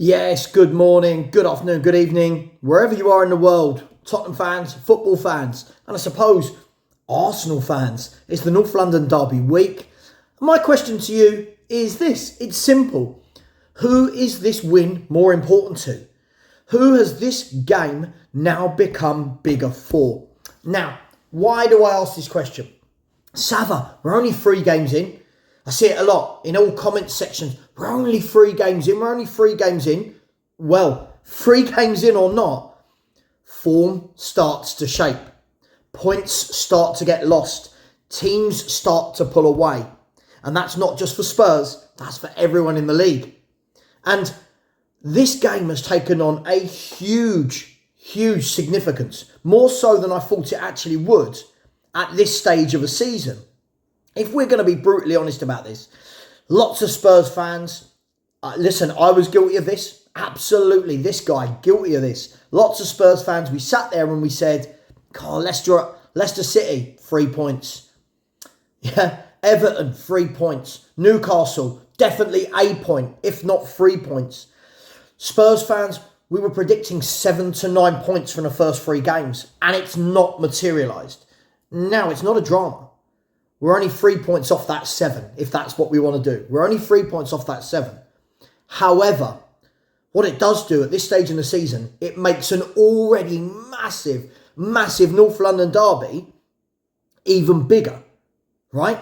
Yes, good morning, good afternoon, good evening, wherever you are in the world, Tottenham fans, football fans, and I suppose Arsenal fans. It's the North London Derby week. My question to you is this. It's simple. Who is this win more important to? Who has this game now become bigger for? Now, why do I ask this question? Savva, we're only 3 games in. I see it a lot in all comment sections. We're only 3 games in. Well, 3 games in or not, form starts to shape. Points start to get lost. Teams start to pull away. And that's not just for Spurs, that's for everyone in the league. And this game has taken on a huge significance, more so than I thought it actually would at this stage of a season. If we're going to be brutally honest about this, lots of Spurs fans, listen, I was guilty of this. Absolutely, this guy, guilty of this. Lots of Spurs fans, we sat there and we said, God, Leicester City, 3 points. Yeah, Everton, 3 points. Newcastle, definitely a point, if not 3 points. Spurs fans, we were predicting 7 to 9 points from the first 3 games, and it's not materialised. Now, it's not a drama. We're only 3 points off that 7, if that's what we want to do. We're only 3 points off that 7. However, what it does do at this stage in the season, it makes an already massive North London derby even bigger, right?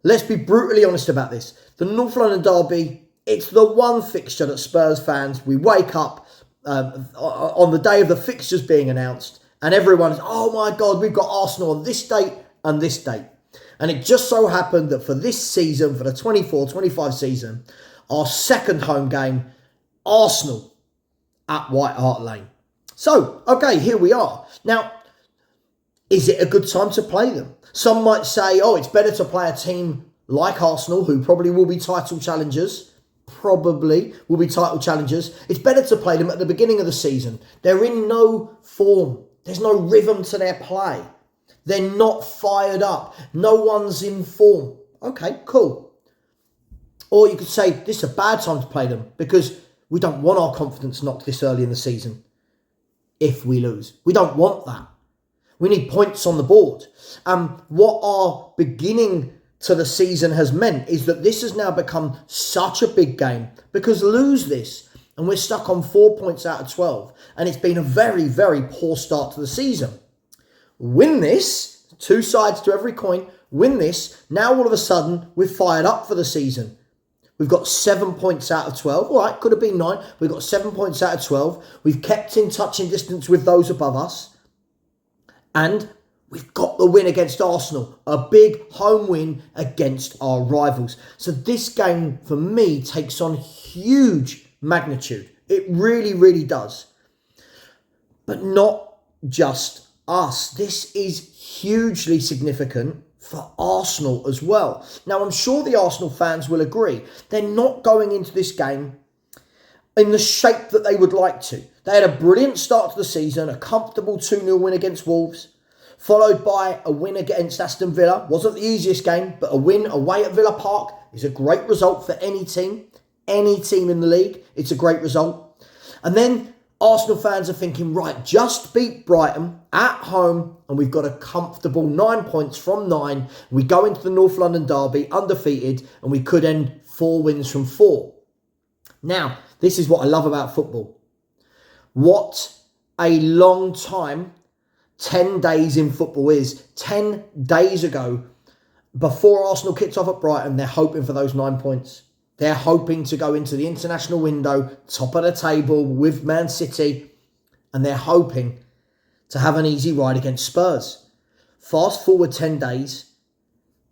Let's be brutally honest about this. The North London derby, it's the one fixture that Spurs fans, we wake up on the day of the fixtures being announced, and everyone's, oh my God, we've got Arsenal on this date and this date. And it just so happened that for this season, for the 24-25 season, our second home game, Arsenal at White Hart Lane. So, okay, here we are. Now, is it a good time to play them? Some might say, oh, it's better to play a team like Arsenal, who probably will be title challengers. It's better to play them at the beginning of the season. They're in no form. There's no rhythm to their play. They're not fired up. No one's in form. Okay, cool. Or you could say this is a bad time to play them because we don't want our confidence knocked this early in the season if we lose. We don't want that. We need points on the board. What our beginning to the season has meant is that this has now become such a big game because lose this and we're stuck on 4 points out of 12. And it's been a very, very poor start to the season. Win this, 2 sides to every coin, win this. Now all of a sudden we're fired up for the season. We've got 7 points out of 12. All right, could have been 9. We've got 7 points out of 12. We've kept in touching distance with those above us. And we've got the win against Arsenal. A big home win against our rivals. So this game, for me, takes on huge magnitude. It really, really does. But not just us. This is hugely significant for Arsenal as well. Now, I'm sure the Arsenal fans will agree. They're not going into this game in the shape that they would like to. They had a brilliant start to the season, a comfortable 2-0 win against Wolves, followed by a win against Aston Villa. Wasn't the easiest game, but a win away at Villa Park is a great result for any team in the league. It's a great result. And then Arsenal fans are thinking, right, just beat Brighton at home and we've got a comfortable 9 points from 9. We go into the North London derby undefeated and we could end 4 wins from 4. Now, this is what I love about football. What a long time 10 days in football is. 10 days ago, before Arsenal kicked off at Brighton, they're hoping for those 9 points. They're hoping to go into the international window, top of the table with Man City, and they're hoping to have an easy ride against Spurs. Fast forward 10 days,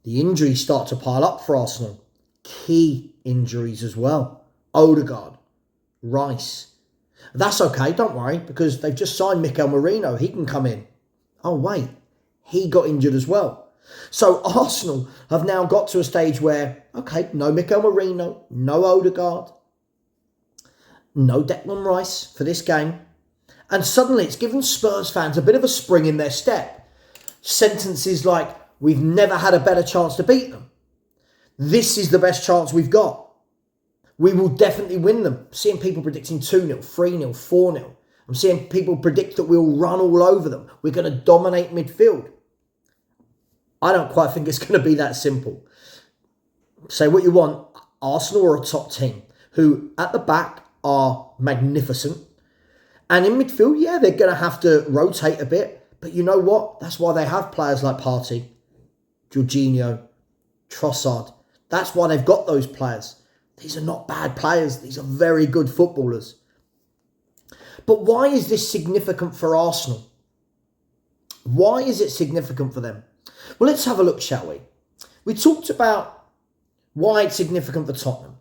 the injuries start to pile up for Arsenal. Key injuries as well. Odegaard, Rice. That's okay, don't worry, because they've just signed Mikel Merino. He can come in. Oh, wait, he got injured as well. So Arsenal have now got to a stage where, okay, no Mikel Merino, no Odegaard, no Declan Rice for this game. And suddenly it's given Spurs fans a bit of a spring in their step. Sentences like, we've never had a better chance to beat them. This is the best chance we've got. We will definitely win them. I'm seeing people predicting 2-0, 3-0, 4-0. I'm seeing people predict that we'll run all over them. We're going to dominate midfield. I don't quite think it's going to be that simple. Say what you want, Arsenal are a top team who at the back are magnificent. And in midfield, yeah, they're going to have to rotate a bit. But you know what? That's why they have players like Partey, Jorginho, Trossard. That's why they've got those players. These are not bad players. These are very good footballers. But why is this significant for Arsenal? Why is it significant for them? Well, let's have a look, shall we? We talked about why it's significant for Tottenham.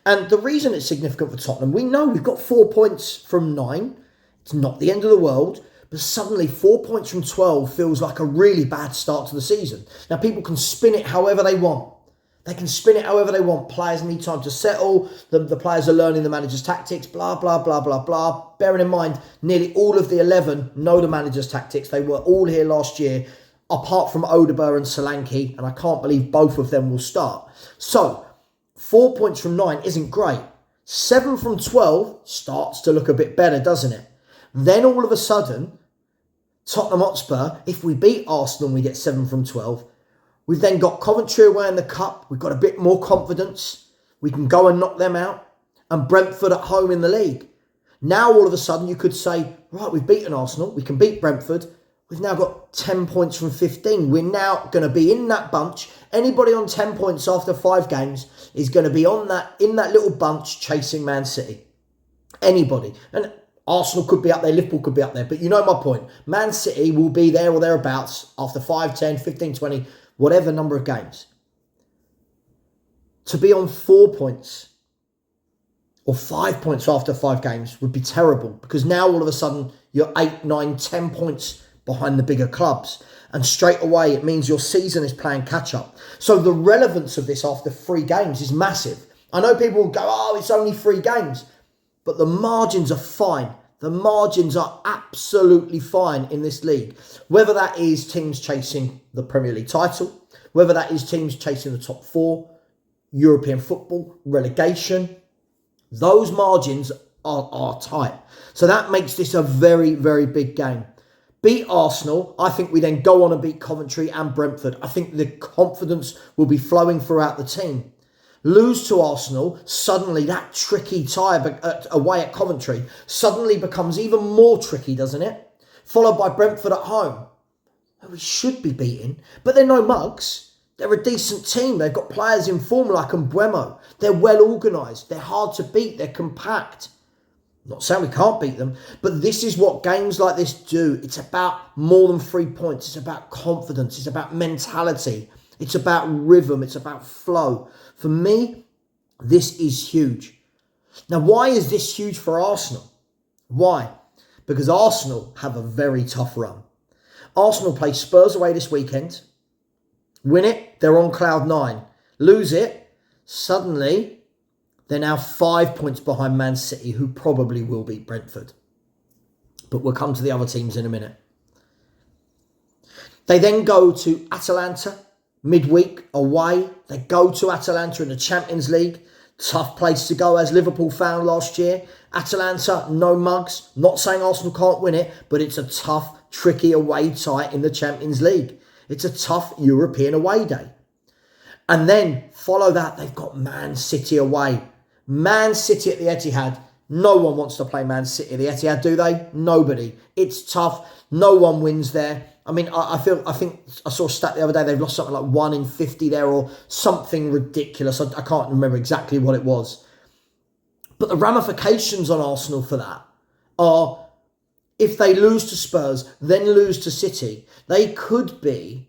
And the reason it's significant for Tottenham, we know we've got 4 points from 9. It's not the end of the world. But suddenly 4 points from 12 feels like a really bad start to the season. Now, people can spin it however they want. They can spin it however they want. Players need time to settle. The players are learning the manager's tactics, blah, blah, blah, blah, blah. Bearing in mind, nearly all of the 11 know the manager's tactics. They were all here last year, apart from Odegaard and Solanke, and I can't believe both of them will start. So, 4 points from 9 isn't great. 7 from 12 starts to look a bit better, doesn't it? Then all of a sudden, Tottenham Hotspur, if we beat Arsenal and we get 7 from 12, we've then got Coventry away in the Cup. We've got a bit more confidence. We can go and knock them out. And Brentford at home in the league. Now, all of a sudden, you could say, right, we've beaten Arsenal. We can beat Brentford. We've now got 10 points from 15. We're now going to be in that bunch. Anybody on 10 points after 5 games is going to be in that little bunch chasing Man City. Anybody. And Arsenal could be up there, Liverpool could be up there. But you know my point. Man City will be there or thereabouts after 5, 10, 15, 20, whatever number of games. To be on 4 points or 5 points after 5 games would be terrible. Because now all of a sudden you're 8, 9, 10 points behind the bigger clubs. And straight away it means your season is playing catch up. So the relevance of this after 3 games is massive. I know people will go, oh, it's only 3 games. But the margins are fine. The margins are absolutely fine in this league. Whether that is teams chasing the Premier League title, whether that is teams chasing the top 4, European football, relegation, those margins are tight. So that makes this a very, very big game. Beat Arsenal, I think we then go on and beat Coventry and Brentford. I think the confidence will be flowing throughout the team. Lose to Arsenal, suddenly that tricky tie away at Coventry suddenly becomes even more tricky, doesn't it? Followed by Brentford at home. We should be beating, but they're no mugs. They're a decent team. They've got players in form like Mbeumo. They're well organised. They're hard to beat. They're compact. Not saying we can't beat them, but this is what games like this do. It's about more than 3 points. It's about confidence. It's about mentality. It's about rhythm. It's about flow. For me, this is huge. Now, why is this huge for Arsenal? Why? Because Arsenal have a very tough run. Arsenal play Spurs away this weekend. Win it, they're on cloud 9. Lose it, suddenly they're now 5 points behind Man City, who probably will beat Brentford. But we'll come to the other teams in a minute. They then go to Atalanta midweek away. They go to Atalanta in the Champions League. Tough place to go, as Liverpool found last year. Atalanta, no mugs. Not saying Arsenal can't win it, but it's a tough, tricky away tie in the Champions League. It's a tough European away day. And then follow that, they've got Man City away. Man City at the Etihad. No one wants to play Man City at the Etihad, do they? Nobody. It's tough. No one wins there. I mean, I think I saw a stat the other day, they've lost something like 1 in 50 there or something ridiculous. I can't remember exactly what it was. But the ramifications on Arsenal for that are, if they lose to Spurs, then lose to City, they could be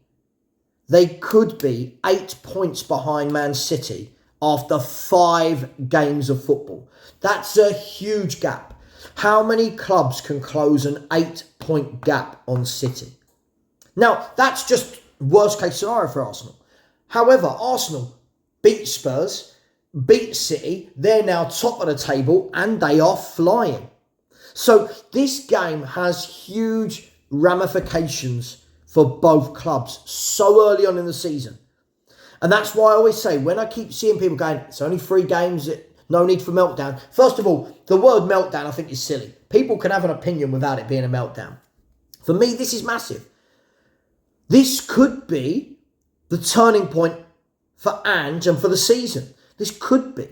8 points behind Man City after 5 games of football. That's a huge gap. How many clubs can close an 8-point gap on City? Now, that's just worst case scenario for Arsenal. However, Arsenal beat Spurs, beat City. They're now top of the table and they are flying. So this game has huge ramifications for both clubs so early on in the season. And that's why I always say, when I keep seeing people going, it's only 3 games, No need for meltdown. First of all, the word meltdown I think is silly. People can have an opinion without it being a meltdown. For me, this is massive. This could be the turning point for Ange and for the season. This could be.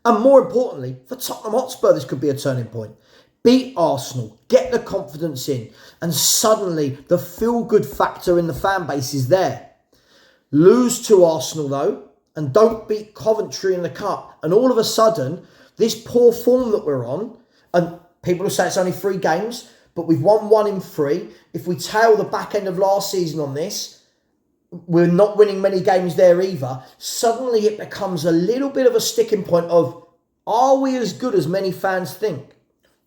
And more importantly, for Tottenham Hotspur, this could be a turning point. Beat Arsenal, get the confidence in, and suddenly the feel-good factor in the fan base is there. Lose to Arsenal, though, and don't beat Coventry in the Cup. And all of a sudden, this poor form that we're on, and people will say it's only 3 games, but we've won 1 in 3. If we tail the back end of last season on this, we're not winning many games there either. Suddenly it becomes a little bit of a sticking point of, are we as good as many fans think?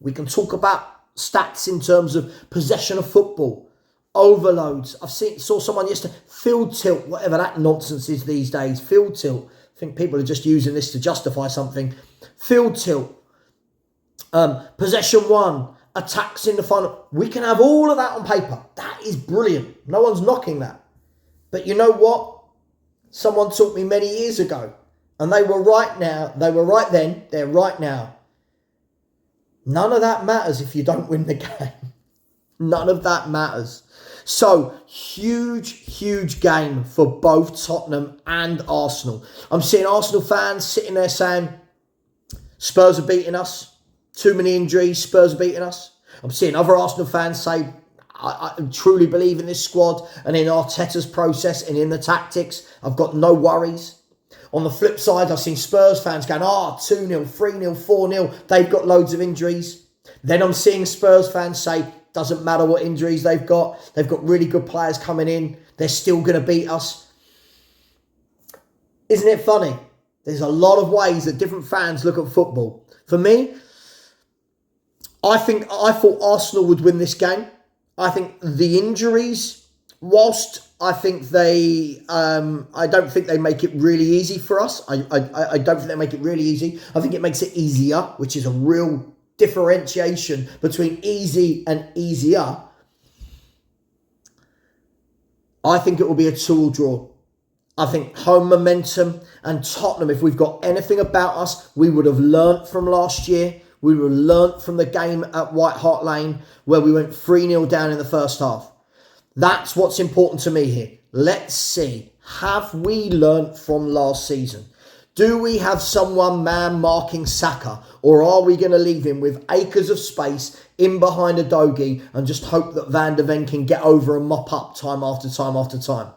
We can talk about stats in terms of possession of football, overloads. Saw someone yesterday, field tilt, whatever that nonsense is these days, field tilt. I think people are just using this to justify something. Field tilt, possession won, attacks in the final. We can have all of that on paper. That is brilliant. No one's knocking that. But you know what? Someone taught me many years ago, and they were right now. They were right then. They're right now. None of that matters if you don't win the game. None of that matters. So, huge game for both Tottenham and Arsenal. I'm seeing Arsenal fans sitting there saying, Spurs are beating us. Too many injuries. Spurs are beating us. I'm seeing other Arsenal fans say, I truly believe in this squad and in Arteta's process and in the tactics. I've got no worries. On the flip side, I've seen Spurs fans going, 2-0, 3-0, 4-0. They've got loads of injuries. Then I'm seeing Spurs fans say, doesn't matter what injuries they've got. They've got really good players coming in. They're still going to beat us. Isn't it funny? There's a lot of ways that different fans look at football. For me, I thought Arsenal would win this game. I think the injuries, whilst I think I don't think they make it really easy for us. I don't think they make it really easy. I think it makes it easier, which is a real differentiation between easy and easier. I think it will be a 2-2 draw. I think home momentum and Tottenham, if we've got anything about us, we would have learnt from last year. We would have learnt from the game at White Hart Lane where we went 3-0 down in the first half. That's what's important to me here. Let's see. Have we learnt from last season? Do we have someone man-marking Saka? Or are we going to leave him with acres of space in behind a Dogie and just hope that Van de Ven can get over and mop up time after time after time?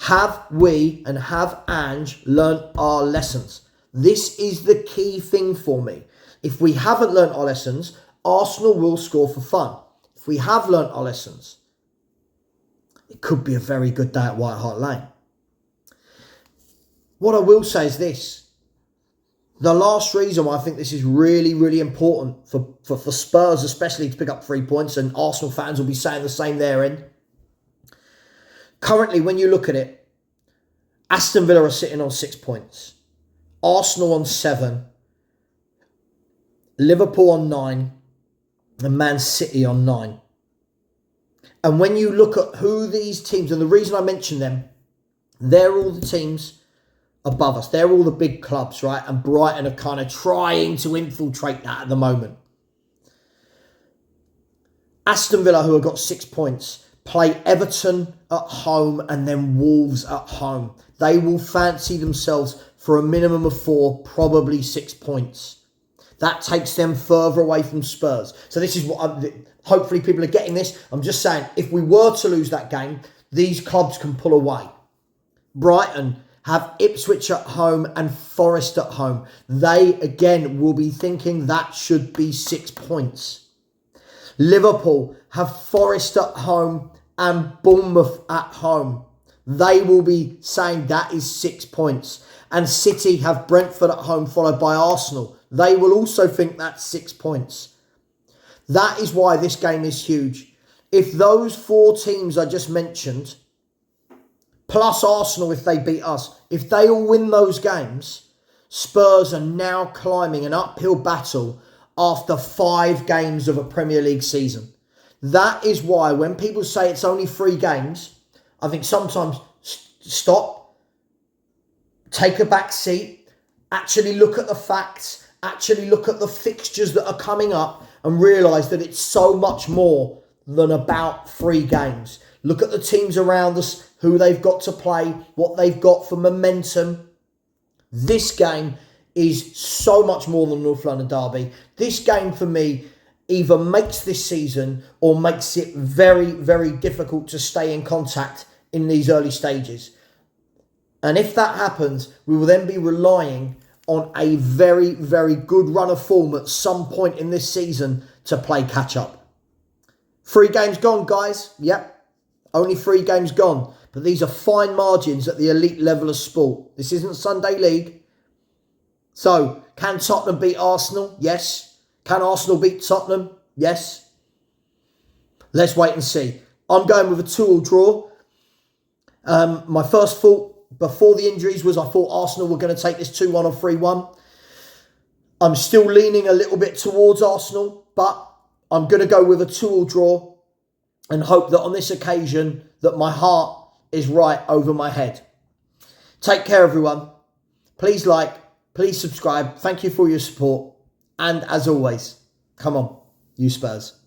Have we and have Ange learnt our lessons? This is the key thing for me. If we haven't learnt our lessons, Arsenal will score for fun. If we have learnt our lessons, it could be a very good day at White Hart Lane. What I will say is this. The last reason why I think this is really, really important for Spurs especially to pick up 3 points, and Arsenal fans will be saying the same their end. Currently, when you look at it, Aston Villa are sitting on 6 points. Arsenal on 7. Liverpool on 9. And Man City on 9. And when you look at who these teams, and the reason I mention them, they're all the teams above us. They're all the big clubs, right? And Brighton are kind of trying to infiltrate that at the moment. Aston Villa, who have got 6 points, play Everton at home and then Wolves at home. They will fancy themselves for a minimum of 4, probably 6 points. That takes them further away from Spurs. So this is what hopefully people are getting this. I'm just saying, if we were to lose that game, these clubs can pull away. Brighton have Ipswich at home and Forest at home. They, again, will be thinking that should be 6 points. Liverpool have Forest at home and Bournemouth at home. They will be saying that is 6 points. And City have Brentford at home followed by Arsenal. They will also think that's 6 points. That is why this game is huge. If those 4 teams I just mentioned, plus Arsenal if they beat us, if they all win those games, Spurs are now climbing an uphill battle after 5 games of a Premier League season. That is why when people say it's only 3 games, I think sometimes stop, take a back seat Actually look at the facts. Actually look at the fixtures that are coming up and realise that it's so much more than about 3 games. Look at the teams around us, who they've got to play, what they've got for momentum. This game is so much more than North London Derby. This game for me either makes this season or makes it very, very difficult to stay in contact in these early stages. And if that happens, we will then be relying on a very, very good run of form at some point in this season to play catch up. 3 games gone, guys. Yep, only 3 games gone. But these are fine margins at the elite level of sport. This isn't Sunday League. So, can Tottenham beat Arsenal? Yes. Can Arsenal beat Tottenham? Yes. Let's wait and see. I'm going with a 2-2 draw. My first thought before the injuries was I thought Arsenal were going to take this 2-1 or 3-1. I'm still leaning a little bit towards Arsenal, but I'm going to go with a 2-2 draw and hope that on this occasion that my heart is right over my head. Take care, everyone. Please like, please subscribe. Thank you for your support. And as always, come on, you Spurs.